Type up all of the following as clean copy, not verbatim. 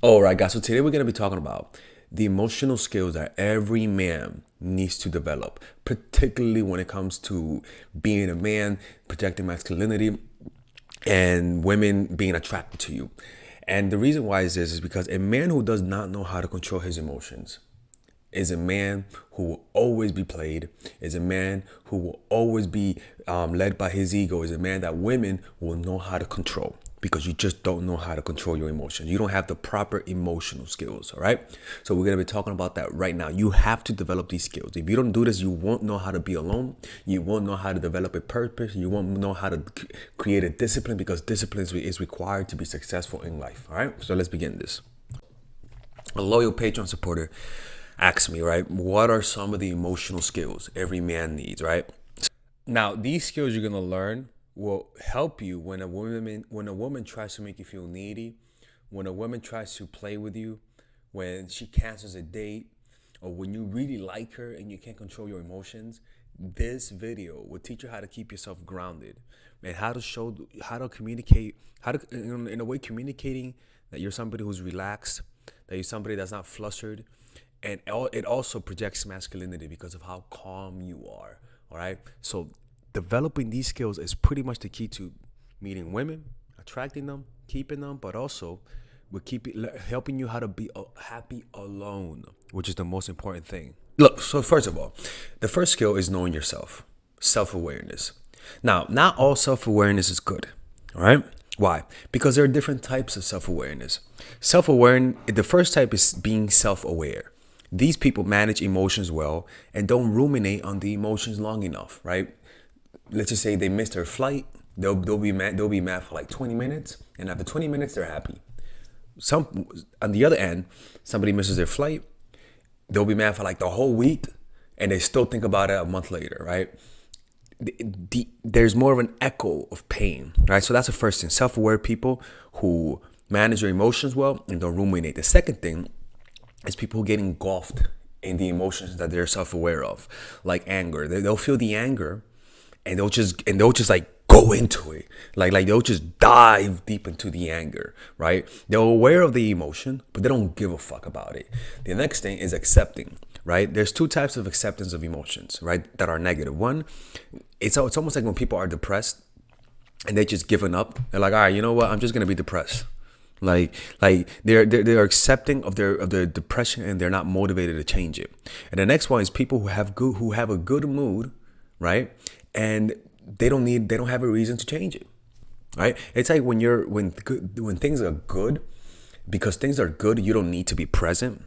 All right, guys. So today we're going to be talking about the emotional skills that every man needs to develop, particularly when it comes to being a man, protecting masculinity, and women being attracted to you. And the reason why is this is because a man who does not know how to control his emotions is a man who will always be played, is a man who will always be led by his ego, is a man that women will know how to control because you just don't know how to control your emotions. You don't have the proper emotional skills, all right? So we're going to be talking about that right now. You have to develop these skills. If you don't do this, you won't know how to be alone. You won't know how to develop a purpose. You won't know how to create a discipline because discipline is required to be successful in life, all right? So let's begin this. A loyal Patreon supporter asked me, right, what are some of the emotional skills every man needs, right? Now, these skills you're gonna learn will help you when a woman tries to make you feel needy, when a woman tries to play with you, when she cancels a date, or when you really like her and you can't control your emotions. This video will teach you how to keep yourself grounded and how to communicate, how to in a way communicating that you're somebody who's relaxed, that you're somebody that's not flustered, and it also projects masculinity because of how calm you are. All right, so developing these skills is pretty much the key to meeting women, attracting them, keeping them, but also helping you how to be happy alone, which is the most important thing. Look, so first of all, the first skill is knowing yourself, self-awareness. Now, not all self-awareness is good. All right, why? Because there are different types of self-awareness. The first type is being self-aware. These people manage emotions well and don't ruminate on the emotions long enough, right? Let's just say they missed their flight. They'll be mad for like 20 minutes, and after 20 minutes they're happy. Some On the other end, somebody misses their flight, they'll be mad for like the whole week, and they still think about it a month later, right? There's more of an echo of pain, right? So that's the first thing. Self-aware people who manage their emotions well and don't ruminate. The second thing is people who get engulfed in the emotions that they're self-aware of, like anger. They'll feel the anger, and they'll just like go into it, like they'll just dive deep into the anger, right? They're aware of the emotion, but they don't give a fuck about it. The next thing is accepting, right? There's two types of acceptance of emotions, right, that are negative. One, it's almost like when people are depressed and they just given up. They're like, all right, you know what? I'm just gonna be depressed. Like they're accepting of their depression and they're not motivated to change it. And the next one is people who have a good mood, right? And they don't have a reason to change it, right? It's like when things are good, because things are good, you don't need to be present,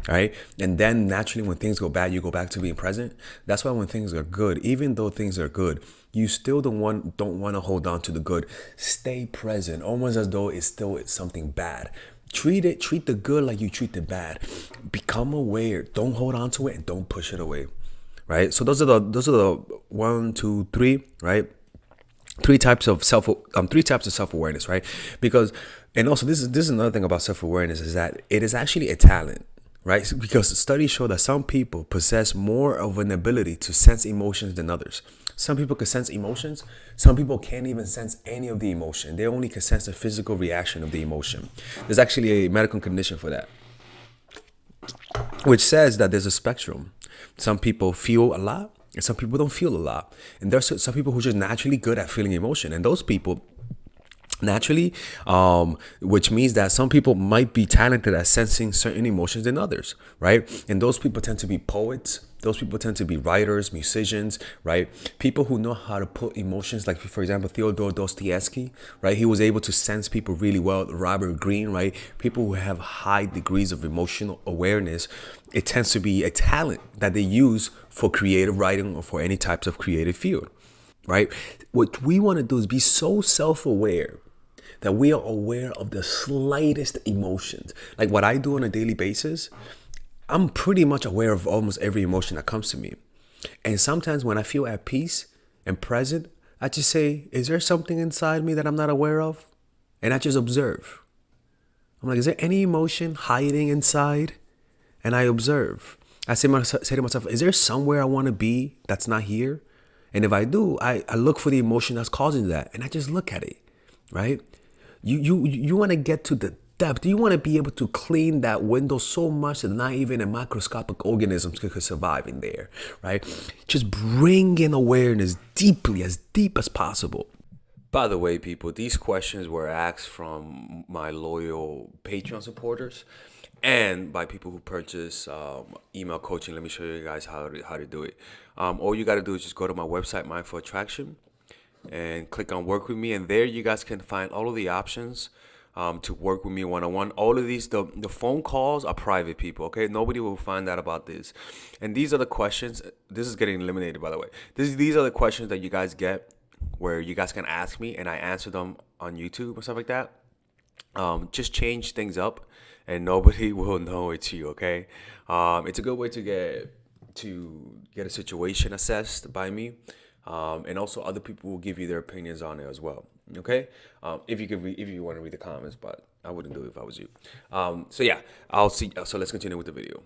right? And then naturally when things go bad, you go back to being present. That's why when things are good, even though things are good, you still don't want to hold on to the good. Stay present, almost as though it's still something bad. Treat the good like you treat the bad. Become aware. Don't hold on to it and don't push it away, right? So those are the one, two, three, right? Three types of self-awareness, right? Because, and also this is another thing about self-awareness, is that it is actually a talent, right? Because studies show that some people possess more of an ability to sense emotions than others. Some people can sense emotions. Some people can't even sense any of the emotion. They only can sense the physical reaction of the emotion. There's actually a medical condition for that, which says that there's a spectrum. Some people feel a lot and some people don't feel a lot. And there's some people who are just naturally good at feeling emotion. And those people naturally, which means that some people might be talented at sensing certain emotions than others, right? And those people tend to be poets. Those people tend to be writers, musicians, right? People who know how to put emotions, like for example, Theodore Dostoevsky, right? He was able to sense people really well. Robert Greene, right? People who have high degrees of emotional awareness. It tends to be a talent that they use for creative writing or for any types of creative field, right? What we want to do is be so self-aware that we are aware of the slightest emotions. Like what I do on a daily basis, I'm pretty much aware of almost every emotion that comes to me. And sometimes when I feel at peace and present, I just say, is there something inside me that I'm not aware of? And I just observe. I'm like, is there any emotion hiding inside? And I observe. I say to myself, is there somewhere I want to be that's not here? And if I do, I look for the emotion that's causing that. And I just look at it, right? You want to get to the depth. You want to be able to clean that window so much that not even a microscopic organisms could survive in there, right? Just bring in awareness deeply, as deep as possible. By the way, people, these questions were asked from my loyal Patreon supporters and by people who purchase email coaching. Let me show you guys how to do it. All you got to do is just go to my website, Mindful Attraction, and click on Work With Me. And there you guys can find all of the options to work with me one-on-one. All of these, the phone calls are private, people, okay? Nobody will find out about this. And these are the questions. This is getting eliminated, by the way. These are the questions that you guys get where you guys can ask me and I answer them on YouTube or stuff like that. Just change things up and nobody will know it's you, okay? It's a good way to get a situation assessed by me. And also other people will give you their opinions on it as well, okay? If you want to read the comments, but I wouldn't do it if I was you. So yeah, I'll see. So let's continue with the video.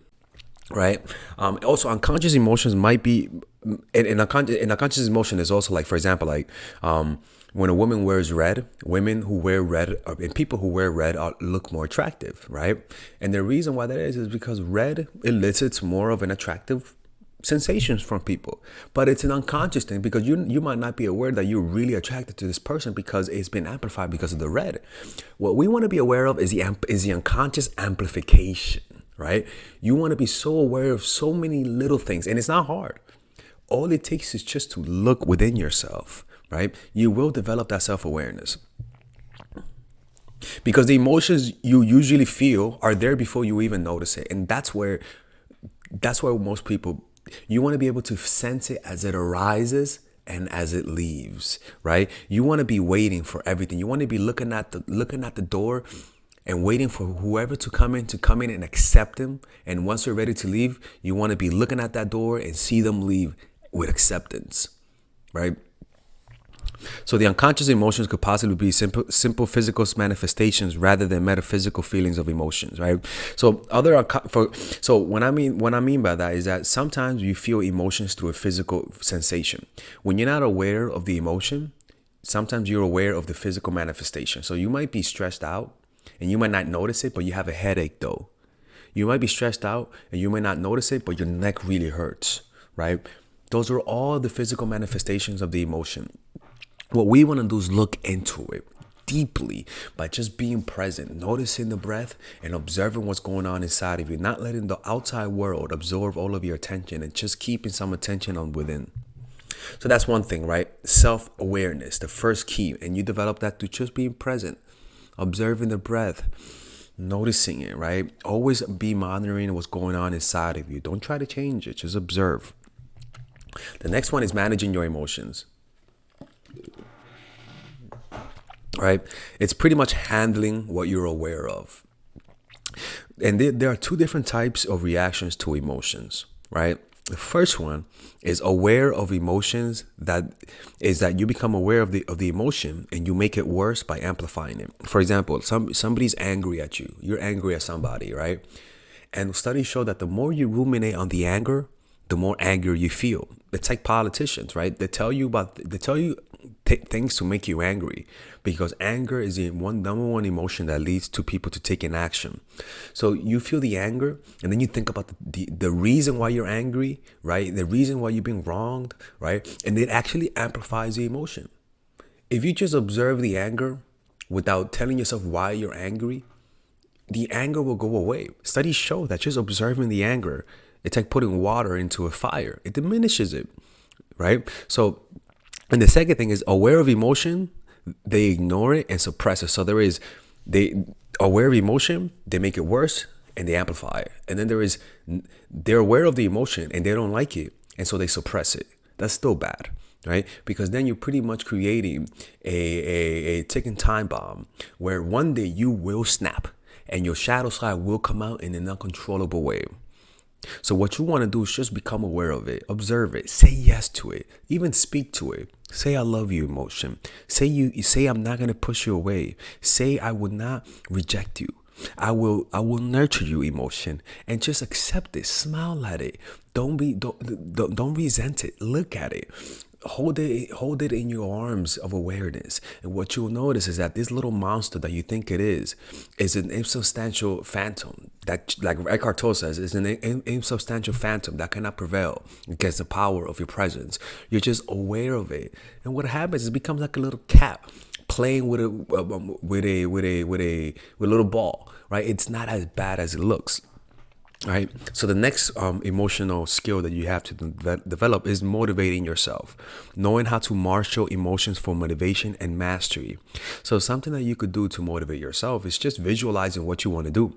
Right. Also, unconscious emotions might be, in unconscious emotion is also like, for example, like when a woman wears red, women who wear red and people who wear red look more attractive, right? And the reason why that is because red elicits more of an attractive sensations from people, but it's an unconscious thing because you might not be aware that you're really attracted to this person because it's been amplified because of the red. What we want to be aware of is the unconscious amplification. Right? You want to be so aware of so many little things, and it's not hard. All it takes is just to look within yourself, right? You will develop that self-awareness. Because the emotions you usually feel are there before you even notice it. And that's where most people, you want to be able to sense it as it arises and as it leaves, right? You want to be waiting for everything. You want to be looking at the door and waiting for whoever to come in and accept them. And once they're ready to leave, you want to be looking at that door and see them leave with acceptance, right? So the unconscious emotions could possibly be simple physical manifestations rather than metaphysical feelings of emotions, right? So what I mean by that is that sometimes you feel emotions through a physical sensation. When you're not aware of the emotion, sometimes you're aware of the physical manifestation. So you might be stressed out and you might not notice it, but you have a headache though. You might be stressed out and you might not notice it, but your neck really hurts, right? Those are all the physical manifestations of the emotion. What we want to do is look into it deeply by just being present, noticing the breath and observing what's going on inside of you, not letting the outside world absorb all of your attention and just keeping some attention on within. So that's one thing, right? Self-awareness, the first key. And you develop that through just being present, observing the breath, noticing it, right? Always be monitoring what's going on inside of you. Don't try to change it. Just observe. The next one is managing your emotions. Right? It's pretty much handling what you're aware of. And there are two different types of reactions to emotions, right? The first one is aware of emotions, that you become aware of the emotion and you make it worse by amplifying it. For example, somebody's angry at you. You're angry at somebody, right? And studies show that the more you ruminate on the anger, the more anger you feel. It's like politicians, right? They tell you things to make you angry, because anger is the number one emotion that leads to people to take an action. So you feel the anger and then you think about the reason why you're angry, right? The reason why you're being wronged, right? And it actually amplifies the emotion. If you just observe the anger without telling yourself why you're angry, the anger will go away. Studies show that just observing the anger, it's like putting water into a fire. It diminishes it, right? So, and the second thing is aware of emotion, they ignore it and suppress it. So they aware of emotion, they make it worse and they amplify it. And then they're aware of the emotion and they don't like it, and so they suppress it. That's still bad, right? Because then you're pretty much creating a ticking time bomb where one day you will snap and your shadow side will come out in an uncontrollable way. So what you want to do is just become aware of it, observe it, say yes to it, even speak to it. Say I love you emotion. Say I'm not going to push you away. Say I will not reject you. I will nurture you emotion, and just accept it. Smile at it. Don't resent it. Look at it. hold it in your arms of awareness, and what you'll notice is that this little monster that you think it is an insubstantial phantom that, like Eckhart Tolle says, is an insubstantial phantom that cannot prevail against the power of your presence. You're just aware of it, and what happens is it becomes like a little cat playing with a little ball, right? It's not as bad as it looks. Right. So the next emotional skill that you have to develop is motivating yourself, knowing how to marshal emotions for motivation and mastery. So something that you could do to motivate yourself is just visualizing what you want to do.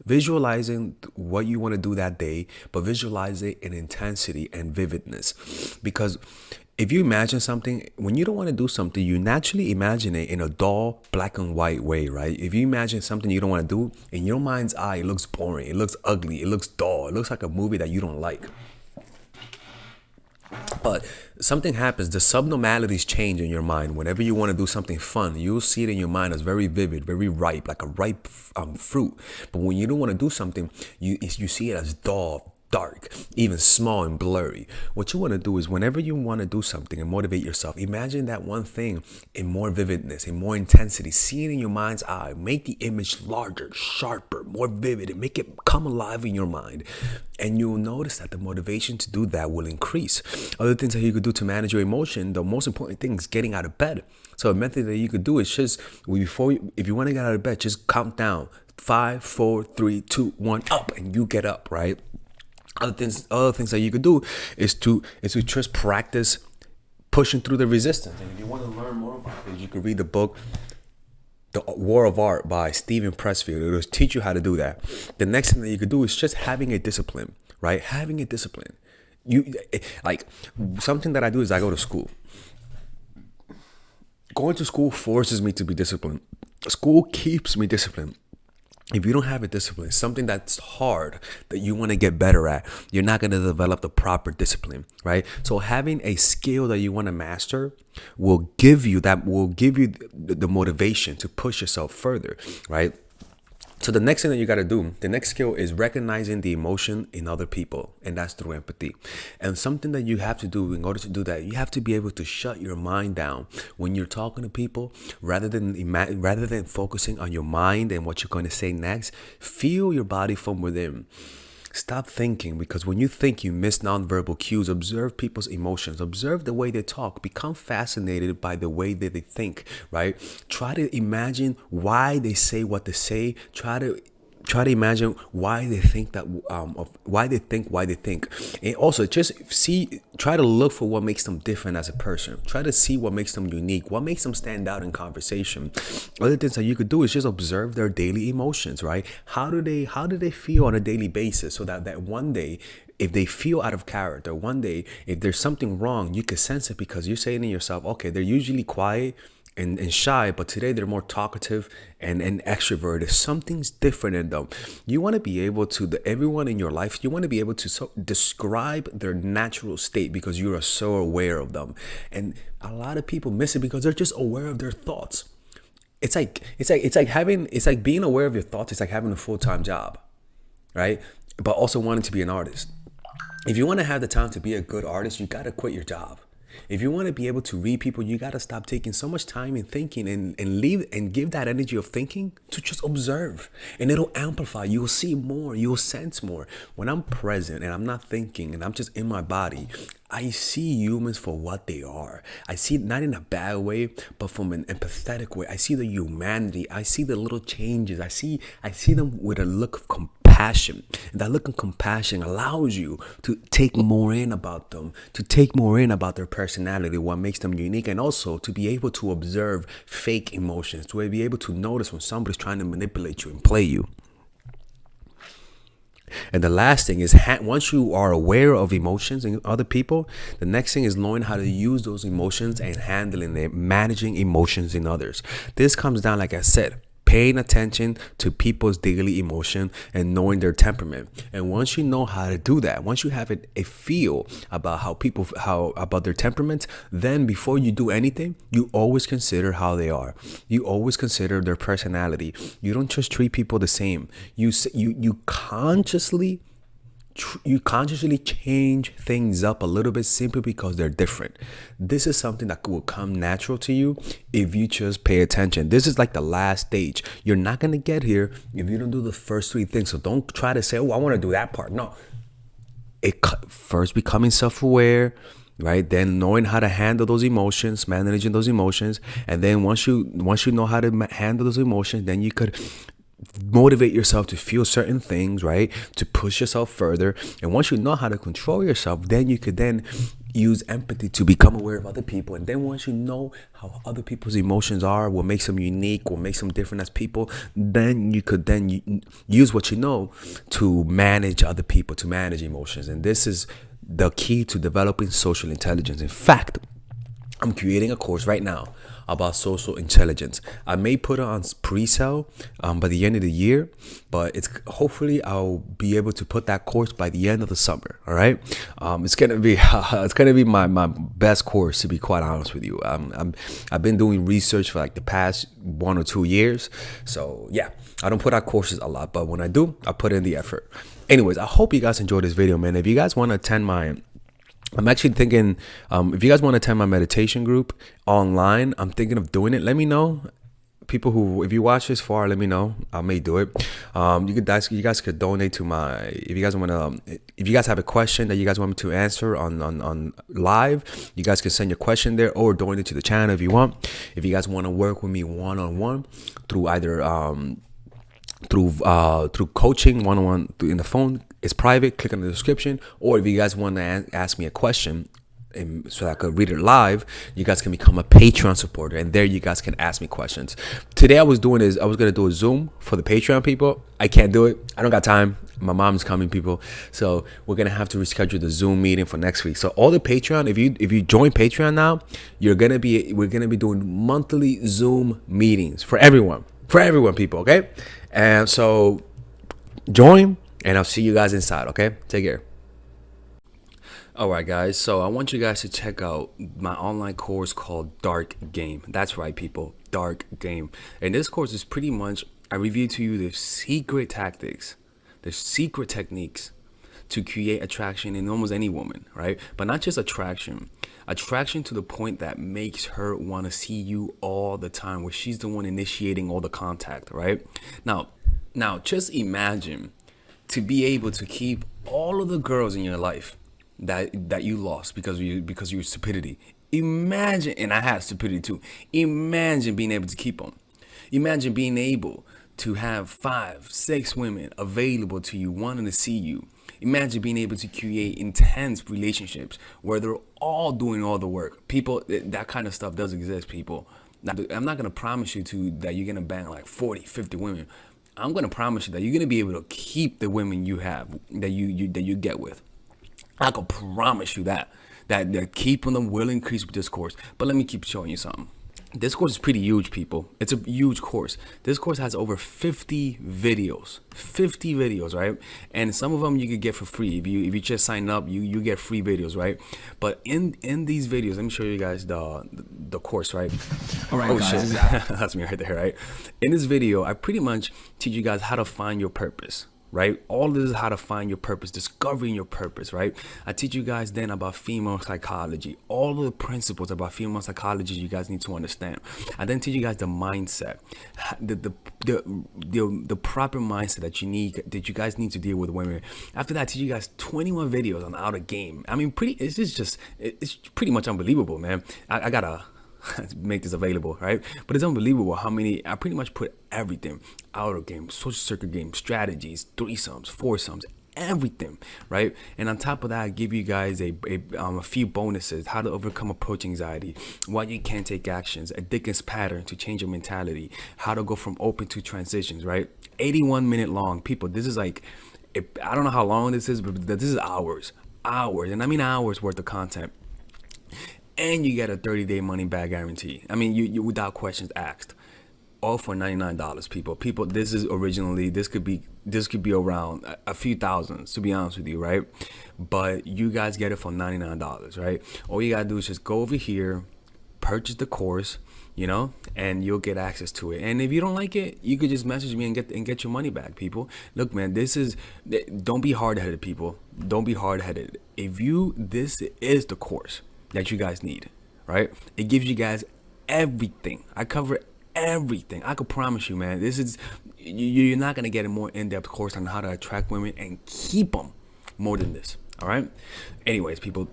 Visualizing what you want to do that day, but visualize it in intensity and vividness. Because if you imagine something, when you don't want to do something, you naturally imagine it in a dull, black and white way, right? If you imagine something you don't want to do, in your mind's eye, it looks boring, it looks ugly, it looks dull, it looks like a movie that you don't like. But something happens, the subnormalities change in your mind. Whenever you want to do something fun, you'll see it in your mind as very vivid, very ripe, like a ripe fruit. But when you don't want to do something, you see it as dull, dark, even small and blurry. What you want to do is whenever you want to do something and motivate yourself, imagine that one thing in more vividness, in more intensity. See it in your mind's eye. Make the image larger, sharper, more vivid, and make it come alive in your mind. And you'll notice that the motivation to do that will increase. Other things that you could do to manage your emotion, the most important thing is getting out of bed. So a method that you could do is just if you want to get out of bed, just count down 5, 4, 3, 2, 1, up, and you get up, right? Other things that you could do is to just practice pushing through the resistance. And if you want to learn more about this, you can read the book The War of Art by Steven Pressfield. It'll teach you how to do that. The next thing that you could do is just having a discipline, right? Having a discipline. Like something that I do is I go to school. Going to school forces me to be disciplined. School keeps me disciplined. If you don't have a discipline, something that's hard that you want to get better at, you're not going to develop the proper discipline, right? So having a skill that you want to master will give you the motivation to push yourself further, right? So the next thing that you got to do, the next skill is recognizing the emotion in other people, and that's through empathy. And something that you have to do in order to do that, you have to be able to shut your mind down when you're talking to people, rather than focusing on your mind and what you're going to say next. Feel your body from within. Stop thinking, because when you think, you miss nonverbal cues. Observe people's emotions. Observe the way they talk. Become fascinated by the way that they think, right? Try to imagine why they say what they say. Try to imagine why they think why they think. And also just try to look for what makes them different as a person. Try to see what makes them unique, what makes them stand out in conversation. Other things that you could do is just observe their daily emotions, right? How do they feel on a daily basis, so that one day, if they feel out of character, one day, if there's something wrong, you can sense it, because you're saying to yourself, okay, they're usually quiet and shy, but today they're more talkative and extroverted. Something's different in them. You want to be able to, everyone in your life, you want to be able to describe their natural state, because you are so aware of them. And a lot of people miss it because they're just aware of their thoughts. It's like being aware of your thoughts. It's like having a full-time job, right? But also wanting to be an artist. If you want to have the time to be a good artist, you got to quit your job. If you want to be able to read people, you got to stop taking so much time in thinking and leave and give that energy of thinking to just observe, and it'll amplify. You'll see more, you'll sense more. When I'm present and I'm not thinking and I'm just in my body, I see humans for what they are. I see not in a bad way, but from an empathetic way. I see the humanity. I see the little changes. I see them with a look of compassion. And that look of compassion allows you to take more in about them, to take more in about their personality, what makes them unique, and also to be able to observe fake emotions, to be able to notice when somebody's trying to manipulate you and play you. And the last thing is, once you are aware of emotions in other people, the next thing is knowing how to use those emotions and handling them, managing emotions in others. This comes down, like I said, paying attention to people's daily emotion and knowing their temperament. And once you know how to do that, once you have a feel about about their temperaments, then before you do anything, you always consider how they are. You always consider their personality. You don't just treat people the same. You consciously you consciously change things up a little bit simply because they're different. This is something that will come natural to you if you just pay attention. This is like the last stage. You're not going to get here if you don't do the first three things. So don't try to say, oh, I want to do that part. No. First becoming self-aware, right? Then knowing how to handle those emotions, managing those emotions. And then once you know how to handle those emotions, then you could motivate yourself to feel certain things, right? To push yourself further. And once you know how to control yourself, then you could then use empathy to become aware of other people. And then once you know how other people's emotions are, what makes them unique, what makes them different as people, then you could then use what you know to manage other people, to manage emotions. And this is the key to developing social intelligence. In fact, I'm creating a course right now about social intelligence. I may put it on pre-sale by the end of the year, but it's hopefully I'll be able to put that course by the end of the summer. All right, it's gonna be my best course, to be quite honest with you. I've been doing research for like the past 1 or 2 years, so yeah, I don't put out courses a lot, but when I do, I put in the effort. Anyways, I hope you guys enjoyed this video, man. If you guys want to attend I'm actually thinking, if you guys want to attend my meditation group online, I'm thinking of doing it. Let me know. People who, if you watch this far, let me know. I may do it. You guys could donate to my, if you guys have a question that you guys want me to answer on live, you guys can send your question there or donate to the channel if you want. If you guys want to work with me one-on-one through either, through coaching one-on-one in the phone, it's private, click on the description. Or if you guys want to ask me a question so I could read it live, you guys can become a Patreon supporter, and there you guys can ask me questions. Today I was going to do a Zoom for the Patreon people. I can't do it. I don't got time. My mom's coming, people. So we're going to have to reschedule the Zoom meeting for next week. So all the Patreon, if you join Patreon now, we're going to be doing monthly Zoom meetings for everyone, people. Okay. And so join, and I'll see you guys inside, okay? Take care. All right, guys. So I want you guys to check out my online course called Dark Game. That's right, people. Dark Game. And this course is pretty much, I review to you the secret tactics, the secret techniques to create attraction in almost any woman, right? But not just attraction to the point that makes her want to see you all the time, where she's the one initiating all the contact, right? Now just imagine to be able to keep all of the girls in your life that you lost because of your stupidity. Imagine, and I had stupidity too. Imagine being able to keep them. Imagine being able to have 5, 6 women available to you, wanting to see you. Imagine being able to create intense relationships where they're all doing all the work. People, that kind of stuff does exist, people. Now, I'm not going to promise you that you're going to bang like 40, 50 women. I'm going to promise you that you're going to be able to keep the women you have, that you get with. I can promise you that keeping them will increase with this course. But let me keep showing you something. This course is pretty huge, people. It's a huge course. This course has over 50 videos, right? And some of them you could get for free. If you just sign up, you get free videos, right? But in these videos, let me show you guys the course, right? All right, guys. Shit. That's me right there, right? In this video, I pretty much teach you guys how to find your purpose. Right? All this is how to find your purpose, discovering your purpose, right? I teach you guys then about female psychology, all of the principles about female psychology you guys need to understand. I then teach you guys the mindset, the proper mindset that you guys need to deal with women. After that, I teach you guys 21 videos on how to game. I mean, it's pretty much unbelievable, man. I gotta make this available, right? But it's unbelievable how many, I pretty much put everything: outer game, social circuit game, strategies, threesomes, foursomes, everything, right? And on top of that, I give you guys a few bonuses: how to overcome approach anxiety, why you can't take actions, a Dickens pattern to change your mentality, how to go from open to transitions, right? 81-minute long, people. This is like, I don't know how long this is, but this is hours, and I mean hours worth of content. And you get a 30-day money-back guarantee. I mean, you without questions asked. All for $99, people. This could be around a few thousands, to be honest with you, right? But you guys get it for $99, right? All you gotta do is just go over here, purchase the course. and you'll get access to it. And if you don't like it, you could just message me and get your money back, people. Look, man, don't be hard-headed, people. Don't be hard-headed. This is the course that you guys need, right? It gives you guys everything. I cover everything. I could promise you, man, you're not gonna get a more in-depth course on how to attract women and keep them more than this. All right. Anyways, people,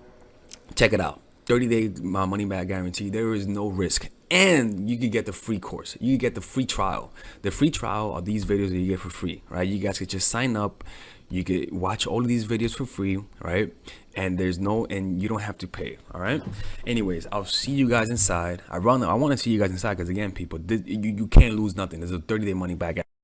check it out. 30-day money back guarantee. There is no risk, and you could get the free course. You get the free trial. The free trial are these videos that you get for free, right? You guys could just sign up. You could watch all of these videos for free, right? And you don't have to pay. All right. Anyways, I'll see you guys inside. I want to see you guys inside because, again, people, you can't lose nothing. There's a 30-day money back.